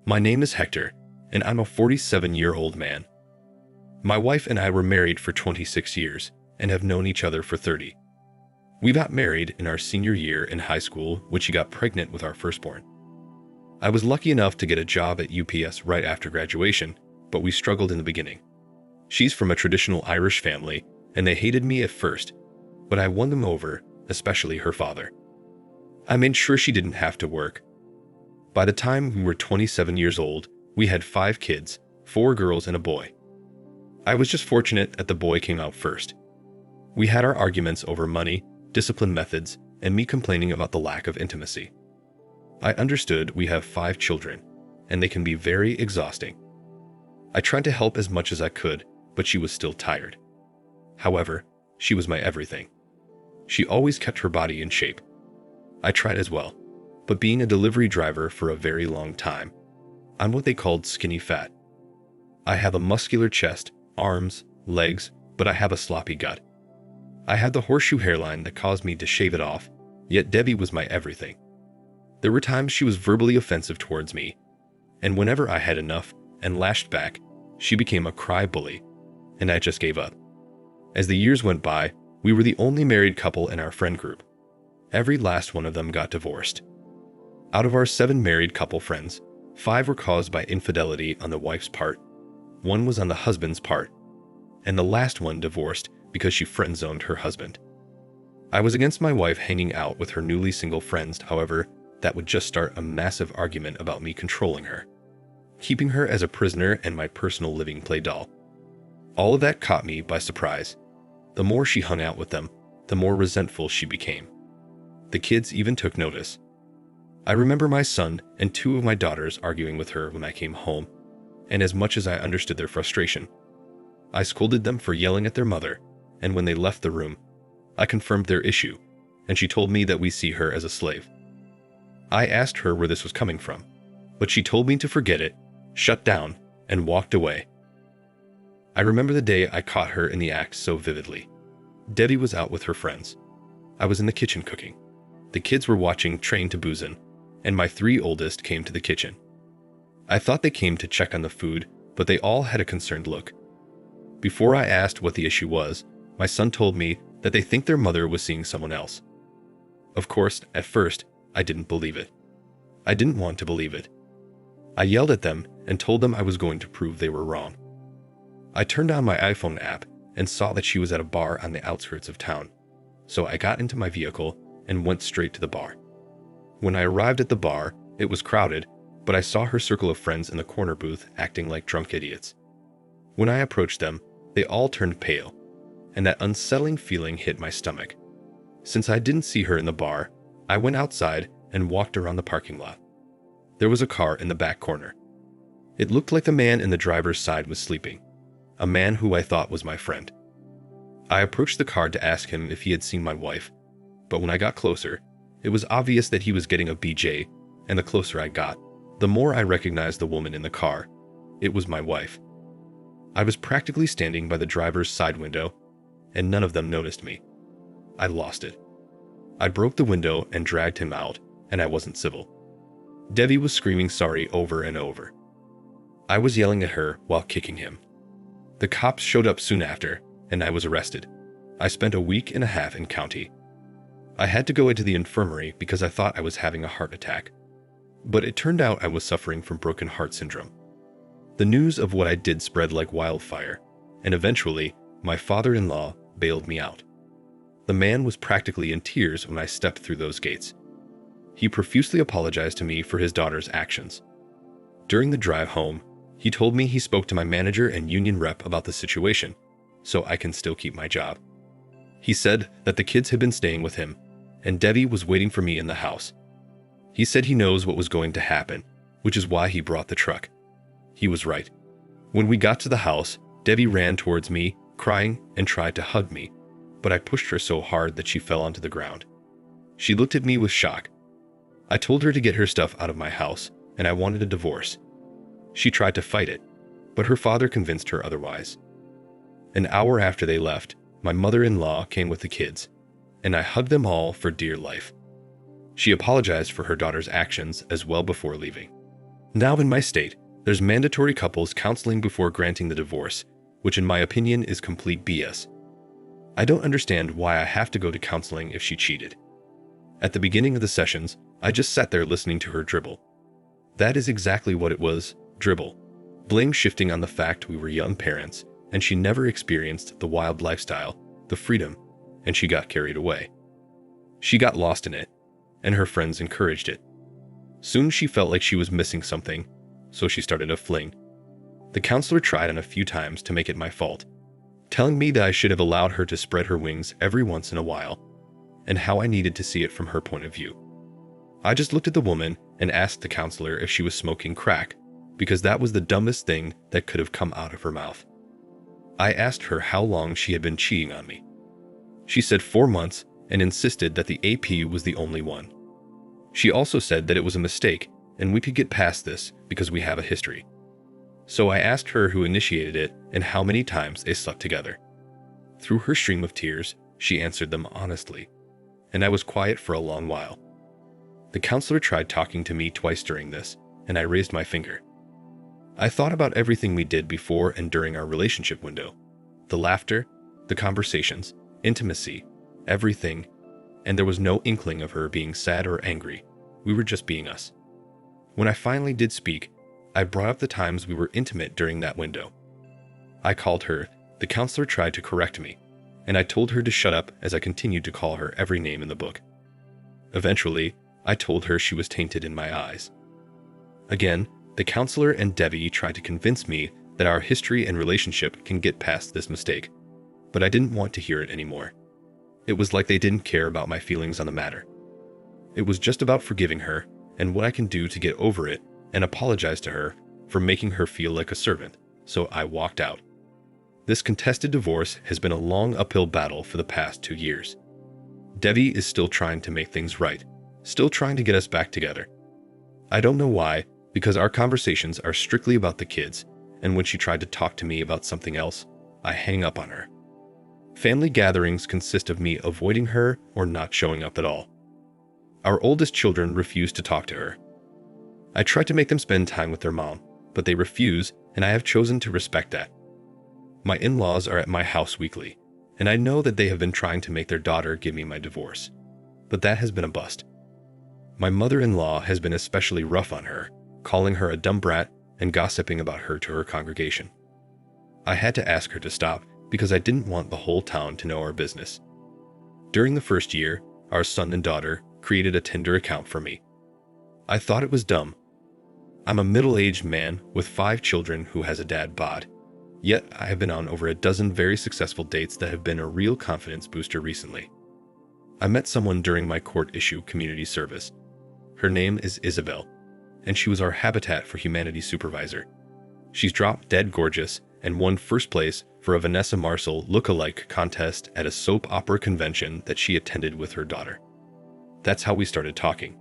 My name is Hector, and I'm a 47-year-old man. My wife and I were married for 26 years and have known each other for 30. We got married in our senior year in high school when she got pregnant with our firstborn. I was lucky enough to get a job at UPS right after graduation, but we struggled in the beginning. She's from a traditional Irish family, and they hated me at first, but I won them over, especially her father. I made sure she didn't have to work. By the time we were 27 years old, we had 5 kids, 4 girls and a boy. I was just fortunate that the boy came out first. We had our arguments over money, discipline methods, and me complaining about the lack of intimacy. I understood we have 5 children, and they can be very exhausting. I tried to help as much as I could, but she was still tired. However, she was my everything. She always kept her body in shape. I tried as well, but being a delivery driver for a very long time, I'm what they called skinny fat. I have a muscular chest, arms, legs, but I have a sloppy gut. I had the horseshoe hairline that caused me to shave it off, yet Debbie was my everything. There were times she was verbally offensive towards me, and whenever I had enough and lashed back, she became a cry bully, and I just gave up. As the years went by, we were the only married couple in our friend group. Every last one of them got divorced. Out of our 7 married couple friends, 5 were caused by infidelity on the wife's part, 1 was on the husband's part, and the last one divorced because she friend-zoned her husband. I was against my wife hanging out with her newly single friends, however, that would just start a massive argument about me controlling her, keeping her as a prisoner and my personal living play doll. All of that caught me by surprise. The more she hung out with them, the more resentful she became. The kids even took notice. I remember my son and 2 of my daughters arguing with her when I came home, and as much as I understood their frustration, I scolded them for yelling at their mother, and when they left the room, I confirmed their issue, and she told me that we see her as a slave. I asked her where this was coming from, but she told me to forget it, shut down, and walked away. I remember the day I caught her in the act so vividly. Debbie was out with her friends. I was in the kitchen cooking. The kids were watching Train to Busan, and my 3 oldest came to the kitchen. I thought they came to check on the food, but they all had a concerned look. Before I asked what the issue was, my son told me that they think their mother was seeing someone else. Of course, at first, I didn't believe it. I didn't want to believe it. I yelled at them and told them I was going to prove they were wrong. I turned on my iPhone app and saw that she was at a bar on the outskirts of town, so I got into my vehicle and went straight to the bar. When I arrived at the bar, it was crowded, but I saw her circle of friends in the corner booth acting like drunk idiots. When I approached them, they all turned pale, and that unsettling feeling hit my stomach. Since I didn't see her in the bar, I went outside and walked around the parking lot. There was a car in the back corner. It looked like the man in the driver's side was sleeping, a man who I thought was my friend. I approached the car to ask him if he had seen my wife, but when I got closer, it was obvious that he was getting a BJ, and the closer I got, the more I recognized the woman in the car. It was my wife. I was practically standing by the driver's side window, and none of them noticed me. I lost it. I broke the window and dragged him out, and I wasn't civil. Debbie was screaming sorry over and over. I was yelling at her while kicking him. The cops showed up soon after, and I was arrested. I spent a week and a half in county. I had to go into the infirmary because I thought I was having a heart attack. But it turned out I was suffering from broken heart syndrome. The news of what I did spread like wildfire, and eventually, my father-in-law bailed me out. The man was practically in tears when I stepped through those gates. He profusely apologized to me for his daughter's actions. During the drive home, he told me he spoke to my manager and union rep about the situation, so I can still keep my job. He said that the kids had been staying with him, and Debbie was waiting for me in the house. He said he knows what was going to happen, which is why he brought the truck. He was right. When we got to the house, Debbie ran towards me, crying, and tried to hug me, but I pushed her so hard that she fell onto the ground. She looked at me with shock. I told her to get her stuff out of my house, and I wanted a divorce. She tried to fight it, but her father convinced her otherwise. An hour after they left, my mother-in-law came with the kids, and I hugged them all for dear life. She apologized for her daughter's actions as well before leaving. Now in my state, there's mandatory couples counseling before granting the divorce, which in my opinion is complete BS. I don't understand why I have to go to counseling if she cheated. At the beginning of the sessions, I just sat there listening to her dribble. That is exactly what it was, dribble. Blame shifting on the fact we were young parents, and she never experienced the wild lifestyle, the freedom, and she got carried away. She got lost in it, and her friends encouraged it. Soon she felt like she was missing something, so she started a fling. The counselor tried on a few times to make it my fault, telling me that I should have allowed her to spread her wings every once in a while, and how I needed to see it from her point of view. I just looked at the woman and asked the counselor if she was smoking crack, because that was the dumbest thing that could have come out of her mouth. I asked her how long she had been cheating on me. She said 4 months and insisted that the AP was the only one. She also said that it was a mistake and we could get past this because we have a history. So I asked her who initiated it and how many times they slept together. Through her stream of tears, she answered them honestly, and I was quiet for a long while. The counselor tried talking to me twice during this, and I raised my finger. I thought about everything we did before and during our relationship window. The laughter, the conversations, intimacy, everything, and there was no inkling of her being sad or angry. We were just being us. When I finally did speak, I brought up the times we were intimate during that window. I called her, the counselor tried to correct me, and I told her to shut up as I continued to call her every name in the book. Eventually, I told her she was tainted in my eyes. Again, the counselor and Debbie tried to convince me that our history and relationship can get past this mistake, but I didn't want to hear it anymore. It was like they didn't care about my feelings on the matter. It was just about forgiving her and what I can do to get over it and apologize to her for making her feel like a servant, so I walked out. This contested divorce has been a long uphill battle for the past 2 years. Debbie is still trying to make things right, still trying to get us back together. I don't know why, because our conversations are strictly about the kids, and when she tried to talk to me about something else, I hang up on her. Family gatherings consist of me avoiding her or not showing up at all. Our oldest children refuse to talk to her. I try to make them spend time with their mom, but they refuse, and I have chosen to respect that. My in-laws are at my house weekly, and I know that they have been trying to make their daughter give me my divorce, but that has been a bust. My mother-in-law has been especially rough on her, calling her a dumb brat and gossiping about her to her congregation. I had to ask her to stop because I didn't want the whole town to know our business. During the first year, our son and daughter created a Tinder account for me. I thought it was dumb. I'm a middle-aged man with 5 children who has a dad bod, yet I have been on over a dozen very successful dates that have been a real confidence booster recently. I met someone during my court issue community service. Her name is Isabel, and she was our Habitat for Humanity supervisor. She's drop dead gorgeous and won first place for a Vanessa Marcel look-alike contest at a soap opera convention that she attended with her daughter. That's how we started talking.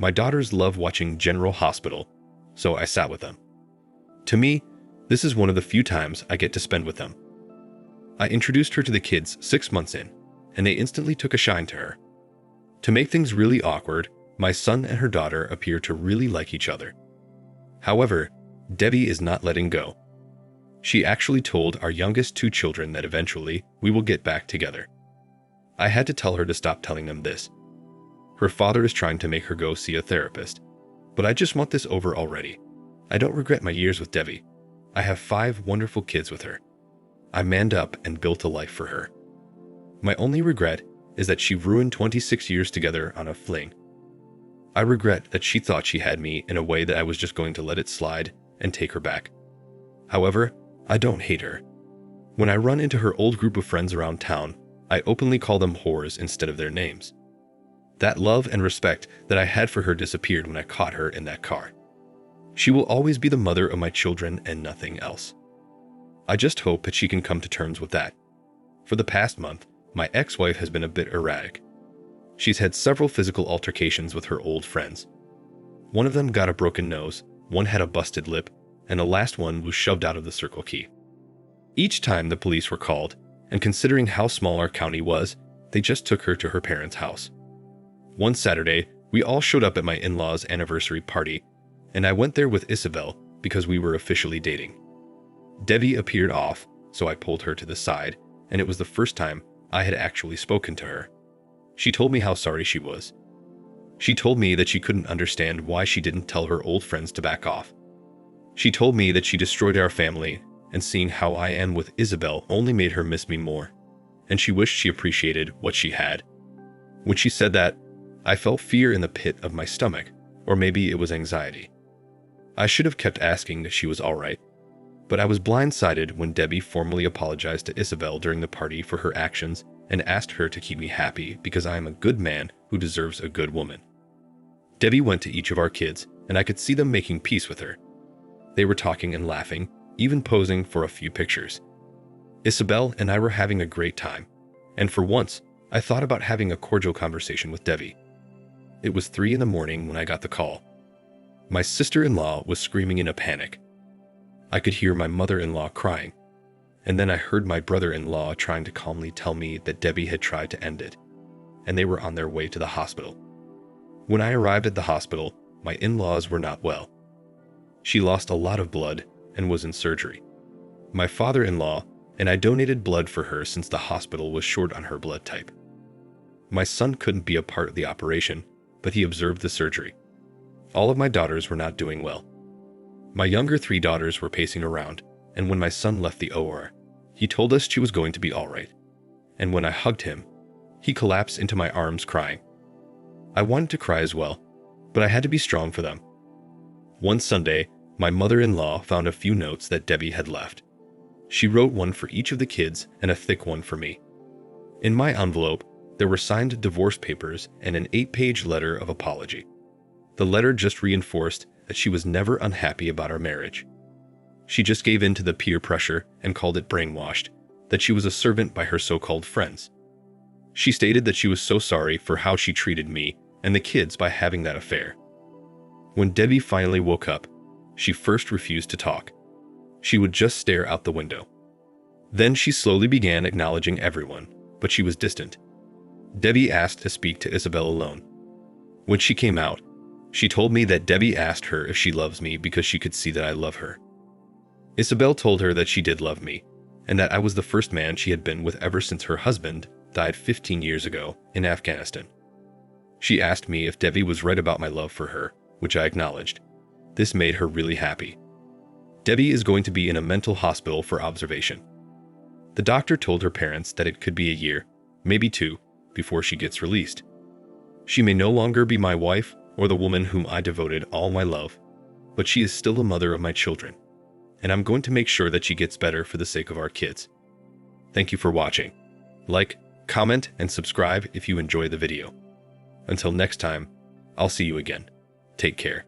My daughters love watching General Hospital, so I sat with them. To me, this is one of the few times I get to spend with them. I introduced her to the kids 6 months in, and they instantly took a shine to her. To make things really awkward, my son and her daughter appear to really like each other. However, Debbie is not letting go. She actually told our youngest 2 children that eventually we will get back together. I had to tell her to stop telling them this. Her father is trying to make her go see a therapist, but I just want this over already. I don't regret my years with Debbie. I have 5 wonderful kids with her. I manned up and built a life for her. My only regret is that she ruined 26 years together on a fling. I regret that she thought she had me in a way that I was just going to let it slide and take her back. However, I don't hate her. When I run into her old group of friends around town, I openly call them whores instead of their names. That love and respect that I had for her disappeared when I caught her in that car. She will always be the mother of my children and nothing else. I just hope that she can come to terms with that. For the past month, my ex-wife has been a bit erratic. She's had several physical altercations with her old friends. One of them got a broken nose, one had a busted lip, and the last one was shoved out of the Circle K. Each time the police were called, and considering how small our county was, they just took her to her parents' house. One Saturday, we all showed up at my in-laws' anniversary party, and I went there with Isabel because we were officially dating. Debbie appeared off, so I pulled her to the side, and it was the first time I had actually spoken to her. She told me how sorry she was. She told me that she couldn't understand why she didn't tell her old friends to back off. She told me that she destroyed our family, and seeing how I am with Isabel only made her miss me more, and she wished she appreciated what she had. When she said that, I felt fear in the pit of my stomach, or maybe it was anxiety. I should have kept asking if she was all right, but I was blindsided when Debbie formally apologized to Isabel during the party for her actions and asked her to keep me happy because I am a good man who deserves a good woman. Debbie went to each of our kids, and I could see them making peace with her. They were talking and laughing, even posing for a few pictures. Isabel and I were having a great time, and for once, I thought about having a cordial conversation with Debbie. It was 3 a.m. when I got the call. My sister-in-law was screaming in a panic. I could hear my mother-in-law crying, and then I heard my brother-in-law trying to calmly tell me that Debbie had tried to end it, and they were on their way to the hospital. When I arrived at the hospital, my in-laws were not well. She lost a lot of blood and was in surgery. My father-in-law and I donated blood for her since the hospital was short on her blood type. My son couldn't be a part of the operation, but he observed the surgery. All of my daughters were not doing well. My younger 3 daughters were pacing around, and when my son left the OR, he told us she was going to be all right. And when I hugged him, he collapsed into my arms crying. I wanted to cry as well, but I had to be strong for them. One Sunday, my mother-in-law found a few notes that Debbie had left. She wrote one for each of the kids and a thick one for me. In my envelope, there were signed divorce papers and an 8-page letter of apology. The letter just reinforced that she was never unhappy about our marriage. She just gave in to the peer pressure and called it brainwashed, that she was a servant by her so-called friends. She stated that she was so sorry for how she treated me and the kids by having that affair. When Debbie finally woke up, she first refused to talk. She would just stare out the window. Then she slowly began acknowledging everyone, but she was distant. Debbie asked to speak to Isabel alone. When she came out, she told me that Debbie asked her if she loves me because she could see that I love her. Isabel told her that she did love me, and that I was the first man she had been with ever since her husband died 15 years ago in Afghanistan. She asked me if Debbie was right about my love for her, which I acknowledged. This made her really happy. Debbie is going to be in a mental hospital for observation. The doctor told her parents that it could be a year, maybe 2, before she gets released. She may no longer be my wife or the woman whom I devoted all my love, but she is still the mother of my children, and I'm going to make sure that she gets better for the sake of our kids. Thank you for watching. Like, comment, and subscribe if you enjoy the video. Until next time, I'll see you again. Take care.